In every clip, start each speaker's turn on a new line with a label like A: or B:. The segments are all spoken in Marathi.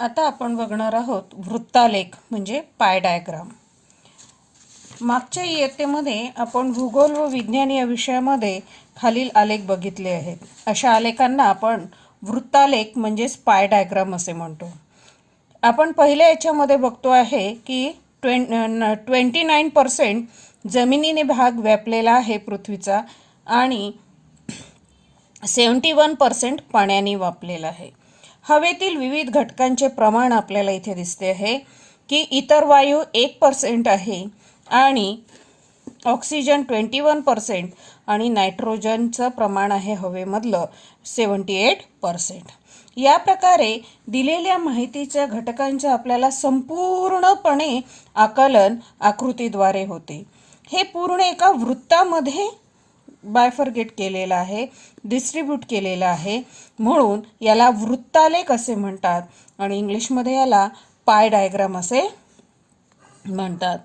A: आता आपण बघणार आहोत वृत्तालेख म्हणजे पाय डायग्राम. मागच्या इयत्तेमध्ये आपण भूगोल व विज्ञान या विषयामध्ये खालील आलेख बघितले आहेत. अशा आलेखांना आपण वृत्तालेख म्हणजेच पाय डायग्राम असे म्हणतो. आपण पहिल्या याच्यामध्ये बघतो आहे की 29% जमिनीने भाग व्यापलेला आहे पृथ्वीचा आणि 71% पाण्याने व्यापलेला आहे. हवेतील विविध घटकांचे प्रमाण आपल्याला इथे दिसते आहे की इतर वायू 1% आहे आणि ऑक्सिजन 21% आणि नायट्रोजनचं प्रमाण आहे हवेमधलं 78%. या प्रकारे दिलेल्या माहितीच्या घटकांचे आपल्याला संपूर्णपणे आकलन आकृतीद्वारे होते. हे पूर्ण एका वृत्तामध्ये बायफर्गेट केलेलं आहे, डिस्ट्रीब्यूट केलेलं आहे, म्हणून याला वृत्तालेख असे म्हणतात आणि इंग्लिशमध्ये याला पाय डायग्राम असे म्हणतात.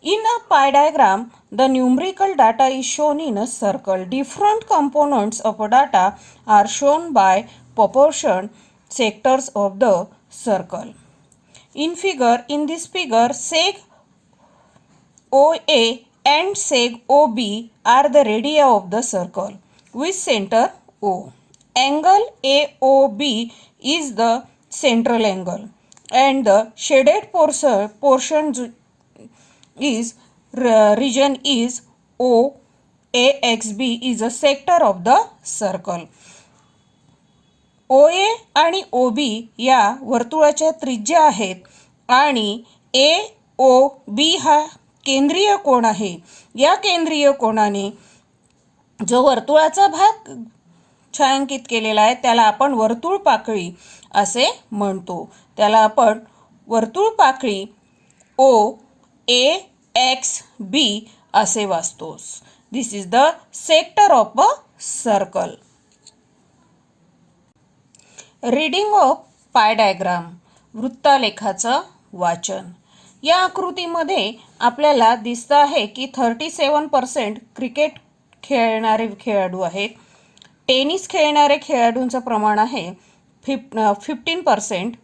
A: In a pie diagram, the numerical data is shown in a circle. Different components of a data are shown by proportion sectors of the circle. In this figure, seg OA and seg OB are the radii of the circle with center O. Angle AOB is the central angle and the shaded portion is region is O. AXB is a sector of the circle. OA आणि OB या वर्तुळाच्या त्रिज्या आहेत आणि AOB हा केंद्रीय कोन आहे. या केंद्रीय कोनाने जो वर्तुळाचा भाग छायांकित केलेला आहे त्याला आपण वर्तुळ पाकळी असे म्हणतो. त्याला आपण वर्तुळ पाकळी OAXB असे वाचतोस. This is the sector of a circle. Reading of pie diagram, वृत्तालेखाचं वाचन. या आकृतीमध्ये आपल्याला दिसतं आहे की 37% क्रिकेट खेळणारे खेळाडू आहेत. टेनिस खेळणारे खेळाडूंचं प्रमाण आहे 15%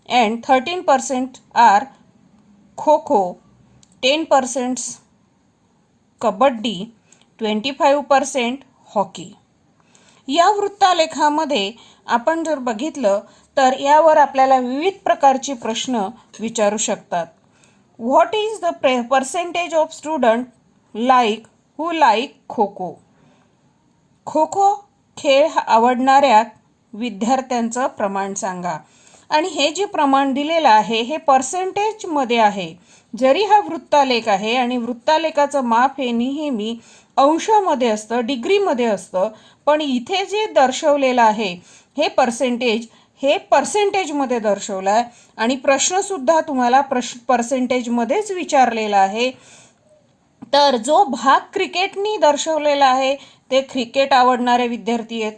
A: and 13% are kho kho, 10% kabaddi, 25% hockey. या वृत्तालेखामध्ये आपण जर बघितलं तर यावर आपल्याला विविध प्रकारचे प्रश्न विचारू शकतात. What is the percentage of student who like kho kho? Kho kho खेळ आवडणाऱ्या विद्यार्थ्यांचं प्रमाण सांगा. आणि हे जे प्रमाण दिलेलं आहे हे पर्सेंटेजमध्ये आहे. जरी हा वृत्तालेख आहे आणि वृत्तालेखाचं माप हे नेहमी अंशामध्ये असतं, डिग्रीमध्ये असतं, पण इथे जे दर्शवलेलं आहे हे पर्सेंटेजमध्ये दर्शवलं आहे आणि प्रश्नसुद्धा तुम्हाला पर्सेंटेजमध्येच विचारलेला आहे. तर जो भाग क्रिकेटनी दर्शवलेला आहे ते क्रिकेट आवडणारे विद्यार्थी आहेत.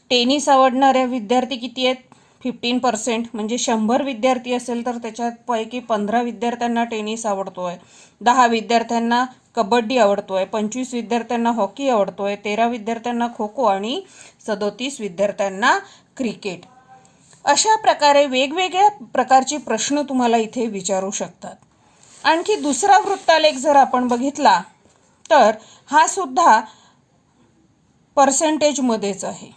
A: टेनिस आवडणारे विद्यार्थी किती आहेत? 15%. म्हणजे 100 विद्यार्थी असेल तर त्याच्यापैकी 15 विद्यार्थ्यांना टेनिस आवडतोय, 10 विद्यार्थ्यांना कबड्डी आवडतोय, 25 विद्यार्थ्यांना हॉकी आवडतोय, 13 विद्यार्थ्यांना खो खो आणि 37 विद्यार्थ्यांना क्रिकेट. अशा प्रकारे वेगवेगळ्या प्रकारचे प्रश्न तुम्हाला इथे विचारू शकतात. आणखी दुसरा वृत्तालेख जर आपण बघितला तर हा सुद्धा पर्सेंटेजमध्येच आहे.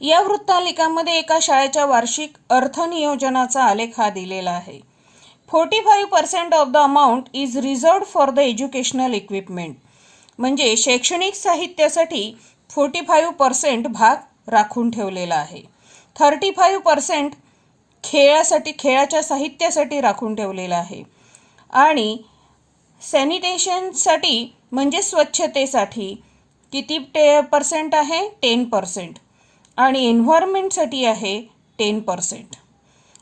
A: या वृत्तालेखामध्ये एका शाळेच्या वार्षिक अर्थनियोजनाचा आलेख हा दिलेला आहे. 45% of the amount is reserved for the educational equipment. म्हणजे शैक्षणिक साहित्यासाठी 45% भाग राखून ठेवलेला आहे. 35% खेळाच्या साहित्यासाठी राखून ठेवलेला आहे आणि सॅनिटेशनसाठी म्हणजे स्वच्छतेसाठी किती % आहे? 10% आणि एन्व्हायरमेंटसाठी आहे 10%.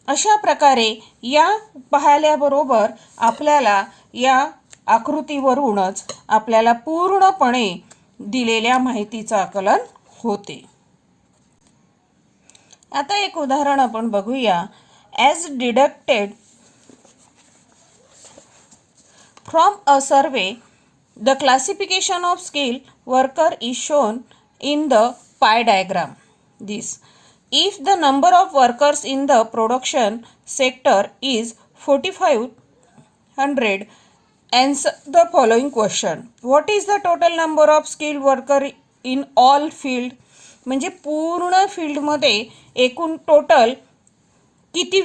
A: अशा प्रकारे या पाहिल्याबरोबर आपल्याला या आकृतीवरूनच आपल्याला पूर्णपणे दिलेल्या माहितीचं आकलन होते. आता एक उदाहरण आपण बघूया. As deducted from a survey the classification of skill worker is shown in the pie diagram. This if the number of workers in the production sector is 4500, answer the following question. What is the total number of skilled worker in all field? म्हणजे पूर्ण फील्डमध्ये एकूण टोटल किती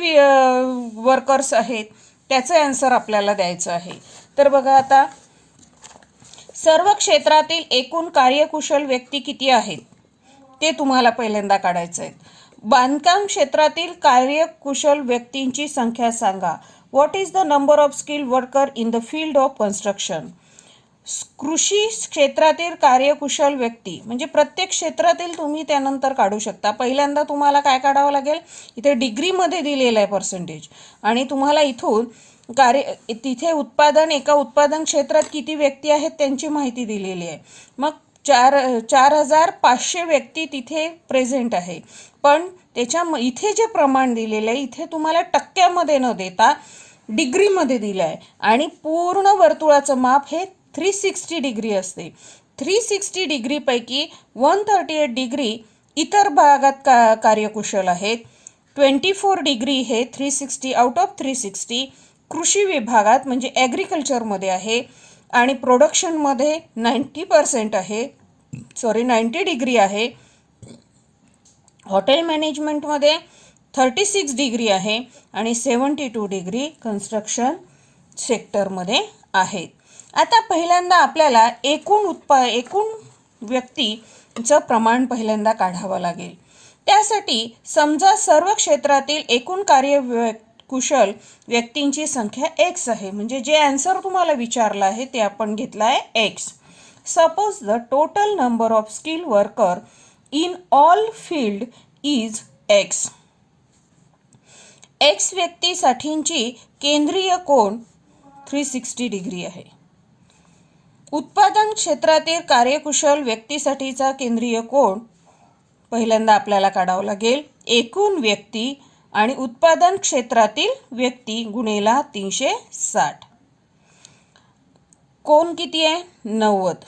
A: वर्कर्स आहेत त्याचं आन्सर आपल्याला द्यायचं आहे. तर बघा आता, सर्व क्षेत्रातील एकूण कार्यकुशल व्यक्ती किती आहेत ते तुम्हाला पहिल्यांदा काढायचं आहे. बांधकाम क्षेत्रातील कार्यकुशल व्यक्तींची संख्या सांगा. What is the number of skilled worker in the field of construction. कृषी क्षेत्रातील कार्यकुशल व्यक्ती म्हणजे प्रत्येक क्षेत्रातील तुम्ही त्यानंतर काढू शकता. पहिल्यांदा तुम्हाला काय काढावं लागेल, इथे डिग्रीमध्ये दिलेलं आहे पर्सेंटेज, आणि तुम्हाला इथून तिथे एका उत्पादन क्षेत्रात किती व्यक्ती आहेत त्यांची माहिती दिलेली आहे. मग 4,500 व्यक्ती तिथे प्रेझेंट आहे, पण इथे जे प्रमाण दिलेलं आहे इथे तुम्हाला टक्क्यामध्ये न देता डिग्रीमध्ये दिलं आहे, आणि पूर्ण वर्तुळाचं माप हे 360 डिग्री असते. 360 डिग्रीपैकी 138 डिग्री इतर भागात कार्यकुशल आहेत. 24 डिग्री हे 360 आउट ऑफ 360 कृषी विभागात म्हणजे ॲग्रिकल्चरमध्ये आहे, आणि प्रोडक्शनमध्ये 90% आहे, 90 डिग्री आहे. हॉटेल मॅनेजमेंटमध्ये 36 डिग्री आहे, आणि 72 डिग्री कन्स्ट्रक्शन सेक्टरमध्ये आहेत. आता पहिल्यांदा आपल्याला एकूण व्यक्तीचं प्रमाण पहिल्यांदा काढावं लागेल. त्यासाठी समजा सर्व क्षेत्रातील एकूण कार्यकुशल व्यक्तींची संख्या x आहे, म्हणजे जे आन्सर तुम्हाला विचारलं आहे ते आपण घेतलं आहे x. Suppose the total number of skilled worker in all field is x. x व्यक्तीसाठीची केंद्रीय कोन 360 डिग्री आहे. उत्पादन क्षेत्रातील कार्यकुशल व्यक्तीसाठीचा केंद्रीय कोन पहिल्यांदा आपल्याला काढावं लागेल. एकूण व्यक्ती आणि उत्पादन क्षेत्रातील व्यक्ती गुणेला 360. कोन किती आहे? 90.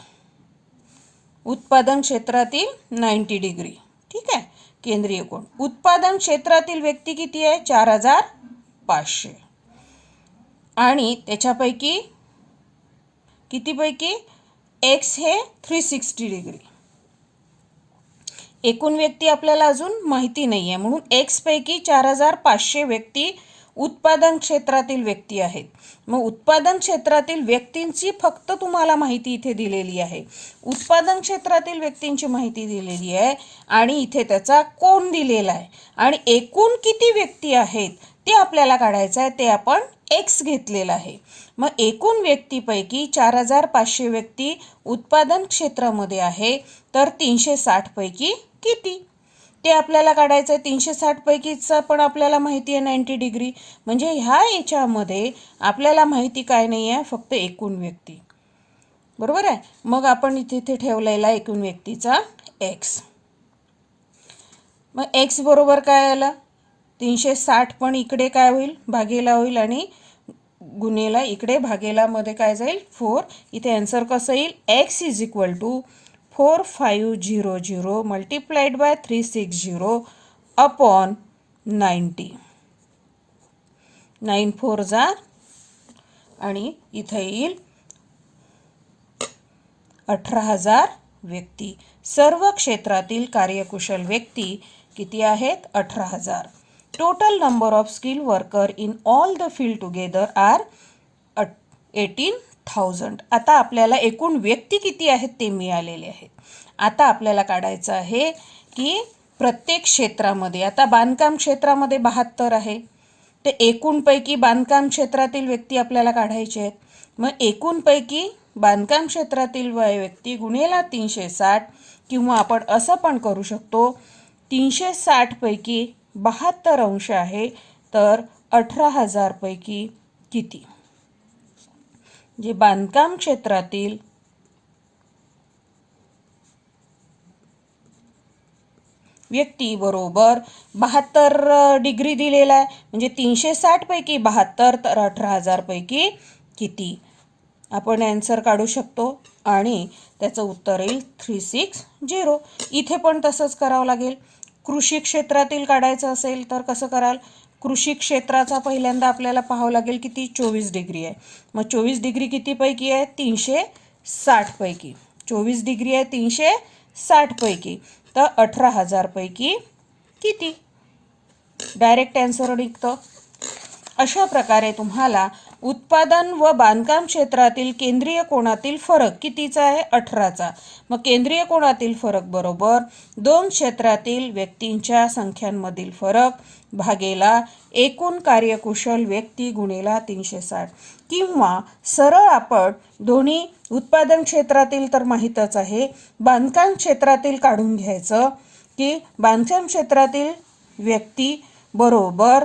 A: उत्पादन क्षेत्रातील 90 डिग्री. ठीक आहे, केंद्रीय कोन. उत्पादन क्षेत्रातील व्यक्ती किती आहे? 4,500. आणि त्याच्यापैकी कितीपैकी x हे 360 डिग्री. एकूण व्यक्ती आपल्याला अजून माहिती नाही आहे, म्हणून x पैकी 4,500 व्यक्ती उत्पादन क्षेत्रातील व्यक्ती आहेत. मग उत्पादन क्षेत्रातील व्यक्तींची फक्त तुम्हाला माहिती इथे दिलेली आहे. उत्पादन क्षेत्रातील व्यक्तींची माहिती दिलेली आहे, आणि इथे त्याचा कोन दिलेला आहे, आणि एकूण किती व्यक्ती आहेत ते आपल्याला काढायचं आहे, ते आपण x घेतलेला आहे. मग एकूण व्यक्तीपैकी 4,500 व्यक्ती उत्पादन क्षेत्रामध्ये आहे, तर 360 पैकी किती ते आपल्याला काढायचं आहे. 360 पैकीचा पण आपल्याला माहिती आहे 90 डिग्री, म्हणजे ह्या याच्यामध्ये आपल्याला माहिती काय नाही आहे, फक्त एकूण व्यक्ती. बरोबर आहे. मग आपण इथे ठेवलेला एकूण व्यक्तीचा x. मग x बरोबर काय आलं? 360 पण इकडे काय होईल? भागेला होईल, आणि गुणेला इकडे भागेलामध्ये काय जाईल? 4. इथे आन्सर कसं येईल? x is equal to 4500 multiplied by 360 upon 90. 9 4 जा, आणि इथे येईल 18,000 व्यक्ती. सर्व क्षेत्रातील कार्यकुशल व्यक्ती किती आहेत? 18,000. Total number of skilled worker in all the field together are 18,000. आता आपल्याला एकूण व्यक्ती किती आहेत ते मिळालेले आहेत. आता आपल्याला काढायचं आहे की प्रत्येक क्षेत्रामध्ये, आता बांधकाम क्षेत्रामध्ये 72 आहे, ते एकूणपैकी बांधकाम क्षेत्रातील व्यक्ती आपल्याला काढायचे आहेत. मग एकूणपैकी बांधकाम क्षेत्रातील व्यक्ती गुणेला 360, किंवा आपण असं पण करू शकतो, 360 पैकी 72 अंश आहे, तर 18,000 पैकी किती? जे बांधकाम क्षेत्रातील व्यक्ती बरोबर 72 डिग्री दिलेला आहे, म्हणजे 360 पैकी 72, तर 18,000 पैकी किती? आपण आन्सर काढू शकतो, आणि त्याचं उत्तर येईल 360. इथे पण तसंच करावं लागेल. कृषी क्षेत्रातील काढायचं असेल तर कसं कराल? कृषी क्षेत्राचा पहिल्यांदा आपल्याला पाहावं लागेल किती 24 डिग्री आहे. मग 24 डिग्री किती पैकी आहे? 360 पैकी. 24 डिग्री आहे 360 पैकी, तर 18,000 पैकी किती? डायरेक्ट आन्सर निघतं. अशा प्रकारे तुम्हाला उत्पादन व बांधकाम क्षेत्रातील केंद्रीय कोनातील फरक कितीचा आहे? 18चा. मग केंद्रीय कोनातील फरक बरोबर दोन क्षेत्रातील व्यक्तींच्या संख्यांमधील फरक भागेला एकूण कार्यकुशल व्यक्ती गुणेला 360. किंवा सरळ आपण दोन्ही उत्पादन क्षेत्रातील तर माहीतच आहे, बांधकाम क्षेत्रातील काढून घ्यायचं की बांधकाम क्षेत्रातील व्यक्ती बरोबर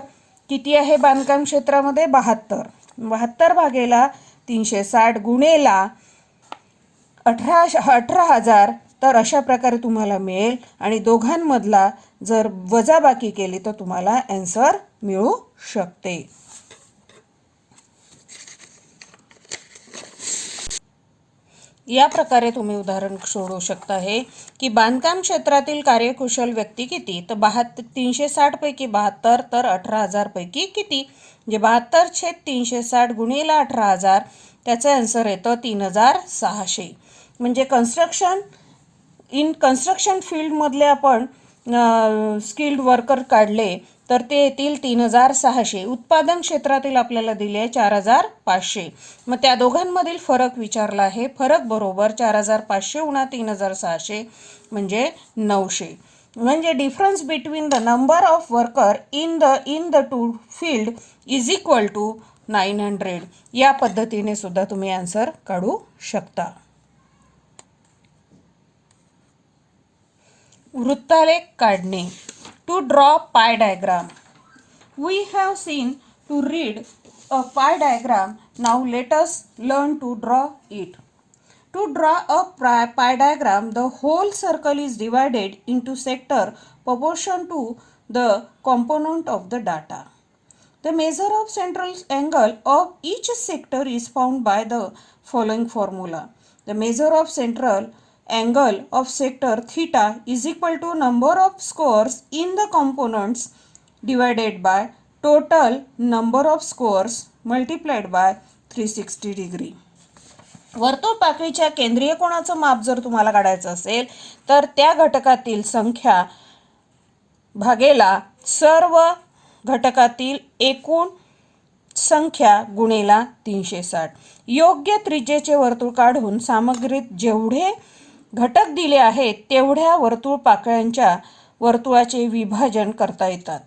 A: किती आहे बांधकाम क्षेत्रामध्ये? 72 भागेला 360 गुणेला 18,000. तर अशा प्रकारे तुम्हाला मिळेल आणि दोघांमधला जर वजाबाकी केली तर तुम्हाला आन्सर मिळू शकते. या प्रकारे तुम्ही उदाहरण सोडवू शकता आहे की बांधकाम क्षेत्रातील कार्यकुशल व्यक्ती किती? तर 360 पैकी 72 तर 18,000 पैकी किती? म्हणजे 72/360 गुणिले 18,000, त्याचं आन्सर येतं 3,600. म्हणजे कन्स्ट्रक्शन फील्डमधले आपण स्किल्ड वर्कर काढले तर ते येतील 3,600. उत्पादन क्षेत्रातील आपल्याला दिले आहे 4,500. मग त्या दोघांमधील फरक विचारला आहे. फरक बरोबर 4,500 उणा 3,600 म्हणजे 900. म्हणजे difference between the number of worker in the two field is equal to 900. या पद्धतीने सुद्धा तुम्ही आन्सर काढू शकता. वृत्तालेख काढणे. To draw pie diagram. We have seen to read a pie diagram. Now let us learn to draw it. To draw a pie diagram, the whole circle is divided into sector proportion to the component of the data. The measure of central angle of each sector is found by the following formula. The measure of central angle of sector theta is equal to number of scores in the components divided by total number of scores multiplied by 360 degree. वर्तुळ पाकळीच्या केंद्रीय कोनाचं माप जर तुम्हाला काढायचं असेल तर त्या घटकातील संख्या भागेला सर्व घटकातील एकूण संख्या गुणेला 360. योग्य त्रिज्येचे वर्तुळ काढून सामग्रीत जेवढे घटक दिले आहेत तेवढ्या वर्तुळ पाकळ्यांच्या वर्तुळाचे विभाजन करता येतात.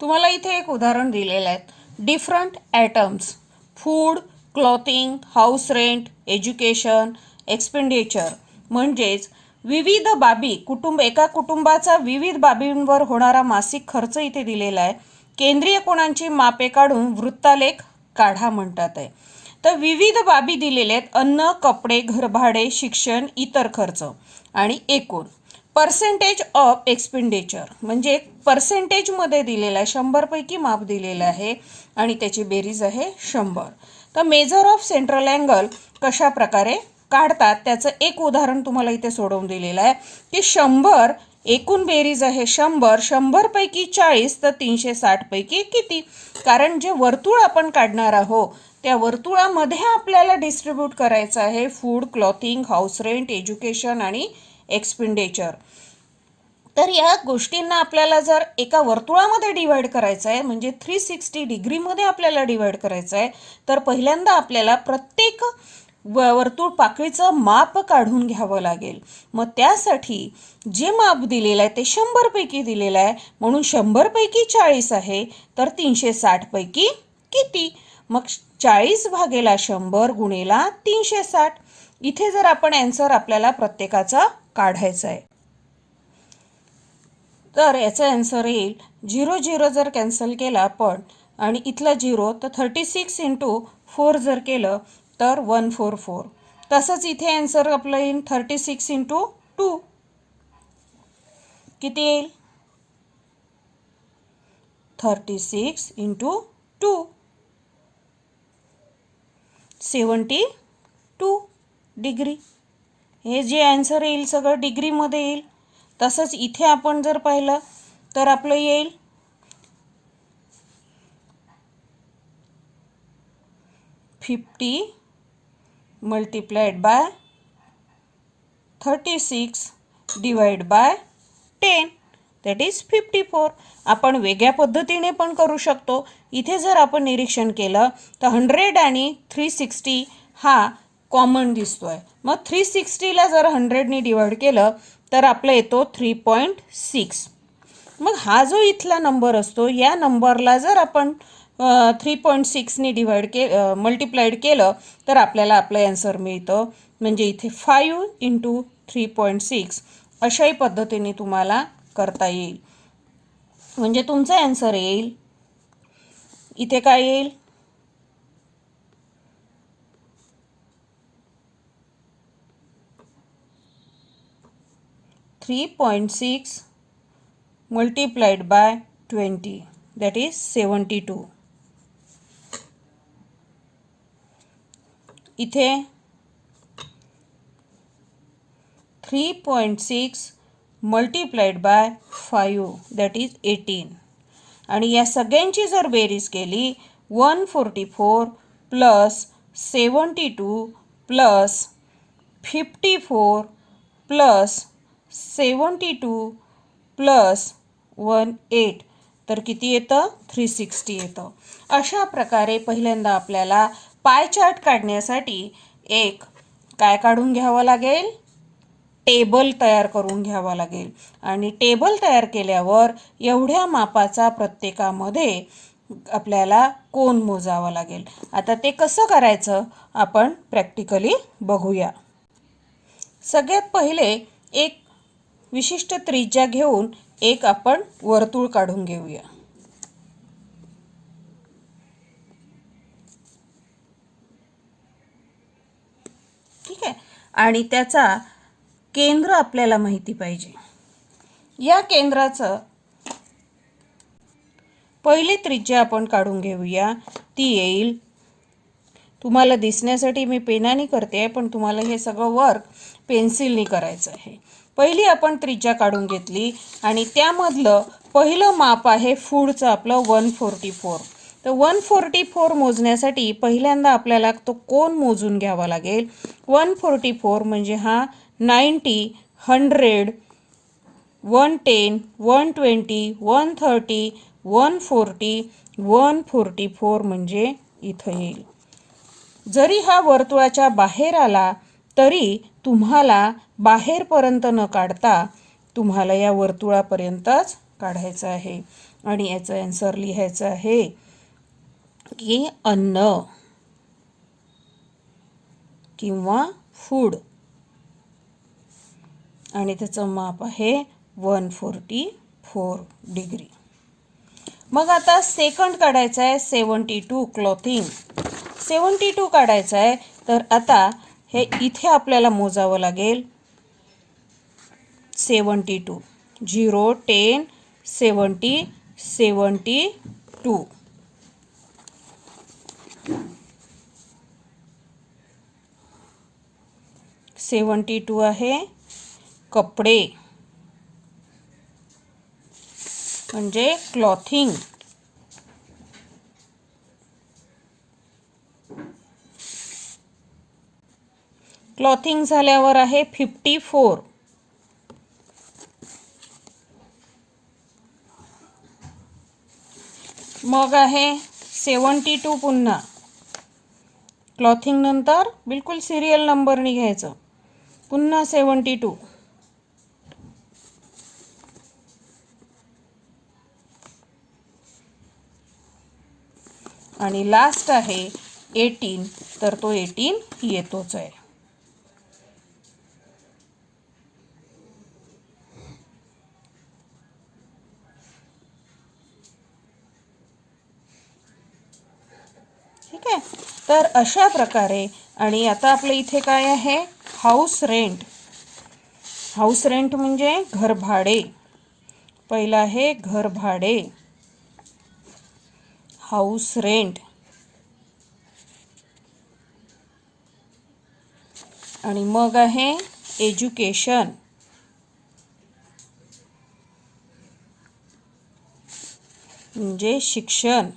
A: तुम्हाला इथे एक उदाहरण दिलेलं आहे. Different items food, clothing, house rent, education, expenditure म्हणजेच विविध बाबी एका कुटुंबाचा विविध बाबींवर होणारा मासिक खर्च इथे दिलेला आहे. केंद्रीय कोनांची मापे काढून वृत्तालेख काढा म्हणतात आहे. तर विविध बाबी दिलेले आहेत. अन्न, कपडे, घरभाडे, शिक्षण, इतर खर्च आणि एकूण. पर्सेंटेज ऑफ एक्सपेंडिचर म्हणजे पर्सेंटेजमध्ये दिलेला आहे. 100 पैकी माप दिलेलं आहे आणि त्याची बेरीज आहे 100. तर मेजर ऑफ सेंट्रल अँगल कशा प्रकारे काढतात त्याचं एक उदाहरण तुम्हाला इथे सोडवून दिलेलं आहे की 100 एकूण बेरीज आहे 100. 100 पैकी 40 तर 360 पैकी किती? कारण जे वर्तुळ आपण काढणार आहोत त्या वर्तुळामध्ये आपल्याला डिस्ट्रीब्यूट करायचं आहे food, clothing, house rent, education आणि एक्सपेंडिचर. तर या गोष्टींना आपल्याला जर एका वर्तुळामध्ये डिवाइड करायचं आहे म्हणजे 360 डिग्रीमध्ये आपल्याला डिवाइड करायचं आहे तर पहिल्यांदा आपल्याला प्रत्येक वर्तुळ पाकळीचं माप काढून घ्यावं लागेल. मग त्यासाठी जे माप दिलेलं आहे ते 100 पैकी दिलेलं आहे म्हणून 100 पैकी 40 आहे तर 360 पैकी किती? मग 40 भागेला 100 गुणेला 360. इथे जर आपण आन्सर आपल्याला प्रत्येकाचा काढायचा आहे तर याचा आन्सर येईल 0 0 जर कॅन्सल केला आपण आणि इथला 0 तर 36 × 4 जर केलं तर 144. तसंच इथे आन्सर आपलं येईल 36 × 2 किती येईल? 36 × 2 72 डिग्री. हे जे आन्सर येईल सगळं डिग्रीमध्ये येईल. तसंच इथे आपण जर पाहिलं तर आपलं येईल 50 multiplied by 36 divide by 10 that is 54. आपण वेगळ्या पद्धतीने पण करू शकतो. इथे जर आपण निरीक्षण केलं तर 100 आणि 360 हा कॉमन दिसतोय. मग 360ला जर 100ने डिवाइड केलं तर आपलं येतो 3.6. मग हा जो इथला नंबर असतो या नंबरला जर आपण 3.6ने मल्टिप्लाइड केलं तर आपल्याला आपलं आन्सर मिळतं. म्हणजे इथे 5 इंटू 3.6 अशाही पद्धतीने तुम्हाला करता येईल. म्हणजे तुमचा आन्सर येईल इथे काय येईल 3.6 multiplied by 20 that is 72. इथे 3.6 multiplied by 5 that is 18. आणि या सगळ्यांची जर बेरीज केली 144 प्लस 72 प्लस 54 प्लस 72 प्लस 18 तर किती येतं 360 येतं. अशा प्रकारे पहिल्यांदा आपल्याला पाय चार्ट काढण्यासाठी एक काय काढून घ्यावं लागेल टेबल तयार करून घ्यावा लागेल. आणि टेबल तयार केल्यावर एवढ्या मापाचा प्रत्येकामध्ये आपल्याला कोन मोजावा लागेल. आता ते कसं करायचं आपण प्रॅक्टिकली बघूया. सगळ्यात पहिले एक विशिष्ट त्रिज्या घेऊन एक आपण वर्तुळ काढून घेऊया. ठीक आहे. आणि त्याचा केंद्र आपल्याला माहिती पाहिजे. या केंद्राचं पहिली त्रिज्या आपण काढून घेऊया. ती येईल तुम्हाला दिसण्यासाठी मी पेनाने करते पण तुम्हाला हे सगळं वर्क पेन्सिलने करायचं आहे. पहिली आपण त्रिज्या काढून घेतली आणि त्यामधलं पहिलं माप आहे फूडचं आपलं 144. तर 144 मोजण्यासाठी पहिल्यांदा आपल्याला तो कोन मोजून घ्यावा लागेल. 144 म्हणजे हा 90, 100, 110, 120, 130, 140, 144 म्हणजे इथं येईल. जरी हा वर्तुळाच्या बाहेर आला तरी तुम्हाला बाहेरपर्यंत न काढता तुम्हाला या वर्तुळापर्यंतच काढायचं आहे. आणि याचं आन्सर लिहायचं आहे की अन्न किंवा फूड. आणि त्याचं माप आहे 144 डिग्री. मग आता सेकंड काढायचं आहे 72 क्लॉथिंग. 72 काढायचं आहे तर आता हे इथे आपल्याला मोजावं लागेल 72 0 10 70 72. आहे कपडे म्हणजे क्लॉथिंग. क्लॉथिंग झाल्यावर आहे 54. मग आहे 72 पुन्हा. क्लॉथिंग नंतर बिलकुल सिरियल नंबरने घ्यायचं. पुन्हा 72. आणि लास्ट आहे 18 तर तो 18 येतोच आहे. ठीक आहे. तर अशा प्रकारे आणि आता आपल्या इथे काय आहे हाऊस रेंट. हाऊस रेंट म्हणजे घर भाडे. पहिलं आहे घर भाडे हाऊस रेंट. आणि मग आहे एज्युकेशन, म्हणजे शिक्षण.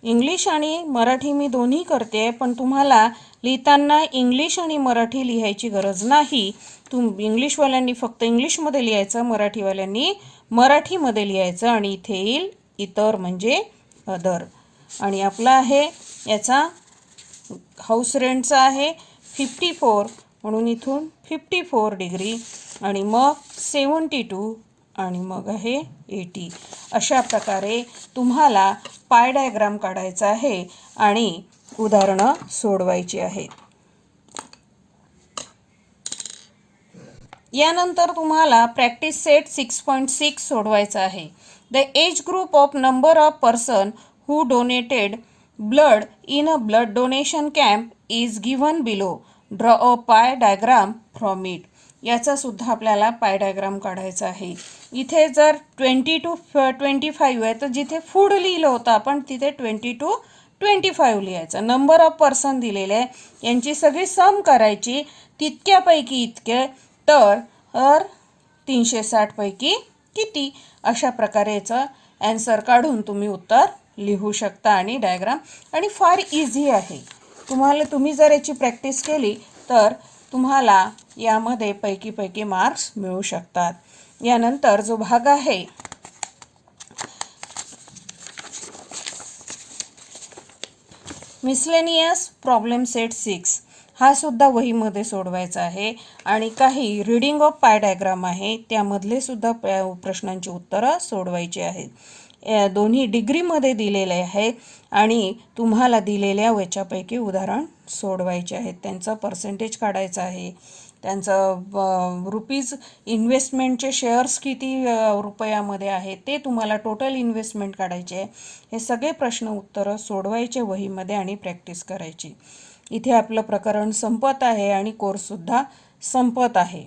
A: इंग्लिश आणि मराठी मी दोन्ही करते, पण तुम्हाला लिहिताना इंग्लिश आणि मराठी लिहायची गरज नाही. इंग्लिशवाल्यांनी फक्त इंग्लिशमध्ये लिहायचं, मराठीवाल्यांनी मराठीमध्ये लिहायचं. आणि इथे येईल इतर म्हणजे अदर. आणि आपला आहे याचा हाऊस रेंटचा आहे 54, म्हणून इथून 54 डिग्री आणि मग 72 आणि मग आहे 80. अशा प्रकारे तुम्हाला पाय डायग्राम काढायचा आहे आणि उदाहरणं सोडवायची आहेत. यानंतर तुम्हाला प्रॅक्टिस सेट 6.6 सोडवायचा आहे. The age group of number of person who donated blood in a blood donation camp is given below. Draw a pie diagram from it. याचा सुद्धा आपल्याला पाय डायग्राम काढायचा आहे. इथे जर 20 to 25 आहे, तर जिथे फूड लिहिलं होतं आपण तिथे 20 to 25 लिहायचं. नंबर ऑफ पर्सन दिलेले आहे, यांची सगळी सम करायची. तितक्यापैकी इतके, तर 360 पैकी किती. अशा प्रकारे याचं ॲन्सर काढून तुम्ही उत्तर लिहू शकता आणि डायग्राम. आणि फार इझी आहे. तुम्ही जर याची प्रॅक्टिस केली तर तुम्हाला यामध्ये पैकी मार्क्स मिळू शकतात. यानंतर जो भाग आहे मिसलेनियस प्रॉब्लेम सेट 6, हा सुद्धा वहीमध्ये सोडवायचा आहे. आणि काही रीडिंग ऑफ पाय डायग्राम आहे, त्यामधले सुद्धा प्रश्नांची उत्तरं सोडवायची आहेत. दोन्ही डिग्रीमध्ये दिलेले आहेत आणि तुम्हाला दिलेल्या याच्यापैकी उदाहरण सोडवायचे आहेत. त्यांचं पर्सेंटेज काढायचं आहे. त्यांचं रुपीज इन्व्हेस्टमेंटचे शेअर्स किती रुपयामध्ये आहेत ते तुम्हाला टोटल इन्व्हेस्टमेंट काढायचे आहे. हे सगळे प्रश्न उत्तरं सोडवायचे वहीमध्ये आणि प्रॅक्टिस करायची. इथे आपलं प्रकरण संपत आहे आणि कोर्ससुद्धा संपत आहे.